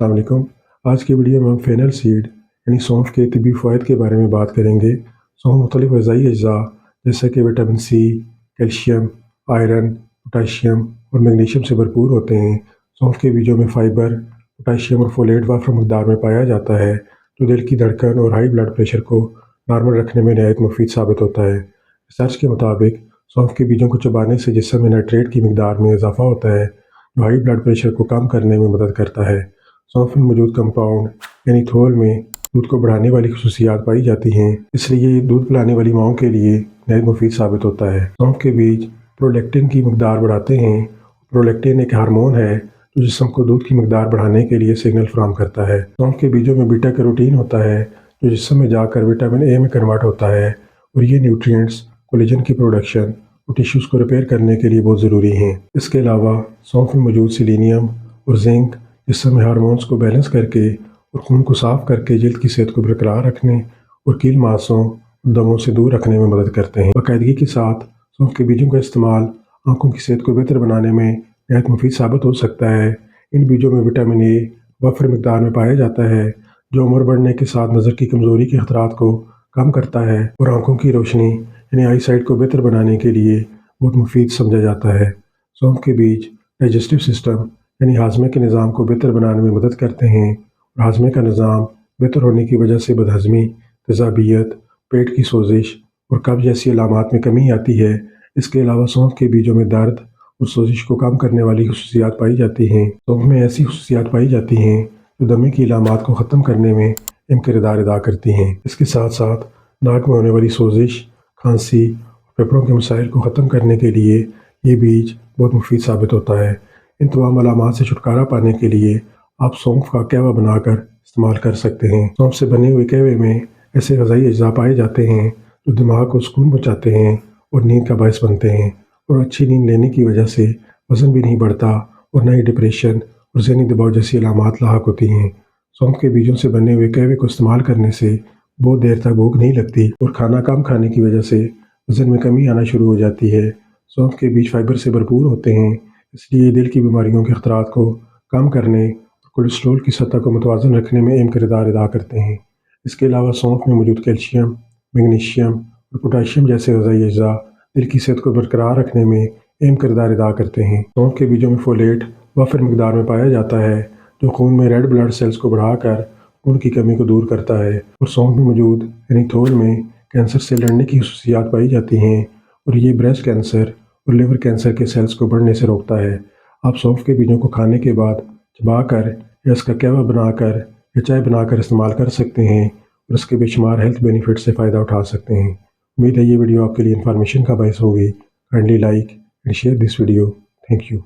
अस्सलाम वालेकुम। आज की वीडियो में हम फेनल सीड यानी सौंफ के तिब्बी फ़वाइद के बारे में बात करेंगे। सौंफ मुख्तलिफ़ ग़िज़ाई अज्जा जैसे कि vitamin C, calcium, iron, potassium और मैग्नीशियम से भरपूर होते हैं। सौंफ के बीजों में फ़ाइबर, पोटाशियम और फोलेट वाफ़र मकदार में पाया जाता है, जो दिल की धड़कन और हाई ब्लड प्रेशर को नॉर्मल रखने में नहायत मुफीद साबित होता है। रिसर्च के मुताबिक सौंफ के बीजों को चबाने से जिस्म में नाइट्रेट की मकदार में इजाफा होता है, जो हाई ब्लड प्रेशर को कम करने में मदद करता है। सौंफ में मौजूद कंपाउंड यानी थोल में दूध को बढ़ाने वाली खसूसियात पाई जाती हैं, इसलिए ये दूध पिलाने वाली माओं के लिए नहायत मुफीद साबित होता है। सौंफ के बीज प्रोलैक्टिन की मकदार बढ़ाते हैं। प्रोलैक्टिन एक हार्मोन है जो जिस्म को दूध की मकदार बढ़ाने के लिए सिग्नल फराहम करता है। सौंफ के बीजों में बीटा कैरोटीन होता है, जो जिस्म में जाकर विटामिन ए में कन्वर्ट होता है, और ये न्यूट्रिएंट्स कोलेजन की प्रोडक्शन और टिश्यूज़ को रिपेयर करने के लिए बहुत ज़रूरी हैं। इसके अलावा सौंफ में मौजूद सेलेनियम और जिंक जिस्म में हार्मोन्स को बैलेंस करके और खून को साफ करके जल्द की सेहत को बरकरार रखने और कील मांसों और दमों से दूर रखने में मदद करते हैं। बाकायदगी के साथ सौंफ के बीजों का इस्तेमाल आंखों की सेहत को बेहतर बनाने में नहायत मुफीद साबित हो सकता है। इन बीजों में विटामिन ए वफर मकदार में पाया जाता है, जो उम्र बढ़ने के साथ नज़र की कमज़ोरी के खतरात को कम करता है और आंखों की रोशनी यानी आई साइट को बेहतर बनाने के लिए बहुत मुफीद समझा जाता है। सौंफ के बीज डाइजेस्टिव सिस्टम यानी हाजमे के निज़ाम को बेहतर बनाने में मदद करते हैं, और हाजमे का निज़ाम बेहतर होने की वजह से बदहज़मी, तेज़ाबियत, पेट की सोजिश और कब्ज़ जैसी अलामात में कमी आती है। इसके अलावा सौंफ के बीजों में दर्द और सोजिश को कम करने वाली खसूसियात पाई जाती हैं। सौंफ में ऐसी खसूसियात पाई जाती हैं जो दमे की अलामात को ख़त्म करने में अहम किरदार अदा करती हैं। इसके साथ साथ नाक में होने वाली सोजिश, खांसी और फेफड़ों के मसाइल को ख़त्म करने के लिए ये बीज बहुत मुफीद साबित होता है। इन तमाम अलामात से छुटकारा पाने के लिए आप सौंफ का कहवा बनाकर इस्तेमाल कर सकते हैं। सौंफ से बने हुए कहवे में ऐसे ग़िज़ाई अज्जा पाए जाते हैं जो दिमाग को सुकून पहुँचाते हैं और नींद का बायस बनते हैं, और अच्छी नींद लेने की वजह से वज़न भी नहीं बढ़ता और न ही डिप्रेशन और ज़हनी दबाव जैसी अलामात लाहक होती हैं। सौंफ के बीजों से बने हुए कहवे को इस्तेमाल करने से बहुत देर तक भूख नहीं लगती और खाना कम खाने की वजह से वज़न में कमी आना शुरू हो जाती है। सौंफ के बीज फाइबर से भरपूर होते हैं, इसलिए दिल की बीमारियों के खतरात को कम करने और कोलेस्ट्रॉल की सतह को मुतवाज़न रखने में अहम किरदार अदा करते हैं। इसके अलावा सौंफ में मौजूद कैल्शियम, मैग्नीशियम और पोटाशियम जैसे ग़िज़ाई अज्जा दिल की सेहत को बरकरार रखने में अहम किरदार अदा करते हैं। सौंफ के बीजों में फोलेट वाफिर मकदार में पाया जाता है, जो खून में रेड ब्लड सेल्स को बढ़ाकर खून की कमी को दूर करता है, और सौंफ में मौजूद यानी थोल में कैंसर से लड़ने की खसूसियात पाई जाती हैं, और ये ब्रेस्ट कैंसर और लिवर कैंसर के सेल्स को बढ़ने से रोकता है। आप सौंफ के बीजों को खाने के बाद चबाकर या इसका कहवा बनाकर या चाय बनाकर इस्तेमाल कर सकते हैं, और इसके बेशुमार हेल्थ बेनिफिट से फ़ायदा उठा सकते हैं। उम्मीद है ये वीडियो आपके लिए इन्फॉर्मेशन का बायस होगी। Kindly like and share this video. Thank you.